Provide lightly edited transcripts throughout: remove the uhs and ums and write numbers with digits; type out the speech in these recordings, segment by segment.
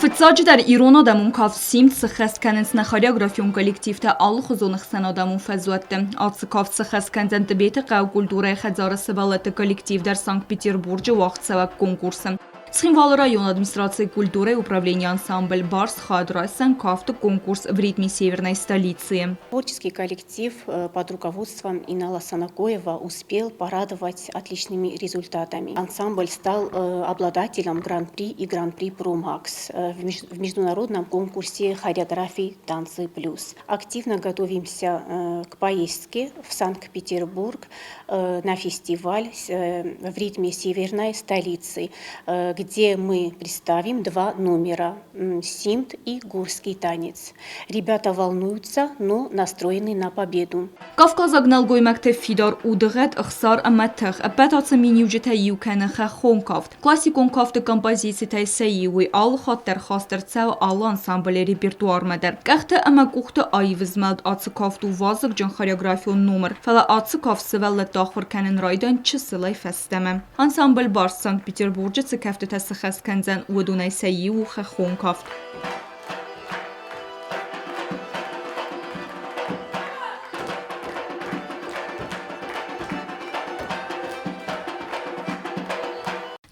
Fıtsaçı der İran adamın kafsim sıxəskənin xoreografyon kollektivdə alıq uzunıq sən adamın fəzuətdə. Atsı kafsı xəskəndən debeti qav kulturaya xəcarı səvələtdə kollektiv der Санкт-Петербурге vaxt səvək konkursu. Схимвал район администрации культуры и управления ансамбль «Барс» Хадрайсан кафта конкурс в ритме северной столицы. Творческий коллектив под руководством Инала Санакоева успел порадовать отличными результатами. Ансамбль стал обладателем Гран-при и Гран-при Промакс в международном конкурсе хореографии «Танцы плюс». Активно готовимся к поездке в Санкт-Петербург на фестиваль в ритме северной столицы, где мы представим два номера – симт и гурский танец. Ребята волнуются, но настроены на победу. Կավկազագնալ գոյմակտև ֆիդար ուդղետ ըխսար ամատեղ, պետացը մինյուջի թե յուքենը խախոն կավտ. Կլասիկոն կավտը կամպազիցի թե սեիուի ալ խատտեր խաստեր ծավ ալ անսամբլի ռեպերտուար մդեր. Կեղտը ամակուղտը այվզմալդ ացը կավտու վազıq ջն խորեոգրաֆիոն նոմր, ֆալա ացը կավսվելը տախվր կենեն ռայդան չսլայ ֆեստեմը. Անսամբլ բարս Санкт-Петербурге цикավտը թե սխասկենձան ուդունայ սեիու խախոն կավտ.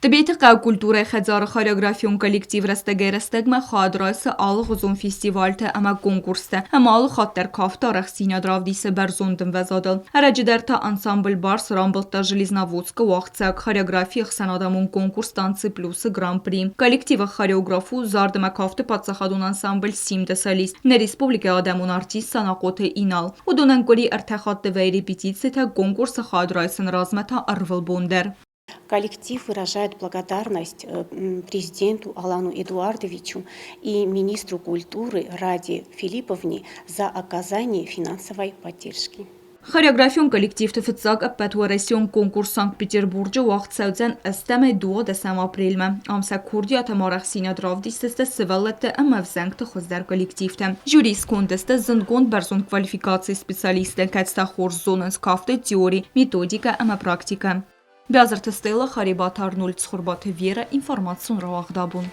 Տբեթը կավ կուլտուրայ խեծարը խորեոգրաֆիոն կոլեկտիվ ռստեգերստեգմը խադրայսը ալıq ուզուն ֆիստիվալթը ամա կոնկուրսը հմ ալıq հատտեր կավտը արեղ սինյադրավդիսը բերզոնդն վեզադլ. Արաջդերթը անսամբլ բարս ռամբլտա ժլիզնավոցկը ուաղցակ խորեոգրաֆի խսանադամուն կոնկուրս տանցի պլուսը գրան-պրի. Կոլեկտիվը խորեոգրաֆու զարդմա կավտը պատսախադուն անսամբլ սիմդը սալիս ն ռեսպուբլիկա ադամուն արտիստ սանակոթը ինալ. ու դունենկորի ըրթախատը վայրի պիտիցի թե կոնկուրսը խադրայսն ռազմաթա արվլ բոնդեր. Коллектив выражает благодарность президенту Алану Эдуардовичу и министру культуры Раде Филипповне за оказание финансовой поддержки. Խորեոգրաֆիոն կոլեկտիվը ֆծակ պետուարեսիոն կոնկուրս Санкт-Петербурге vaxt սավցան ըստեմ է դուո դեսամ ապրիլմը. Ամսա քուրդի ատամարախ սինադրավդիստը սվալետը ամավզանքտը խոզդար կոլեկտիվը. Ժուրիս կոնդեստը զնդգոнд բերզոն կվալիֆիկացի սպեսիալիստը կայցտախոր զոննս կավտը теории, методика, ама практика. Бязар тестела харибатар 0 цхурбаты вера информацию равахдабун.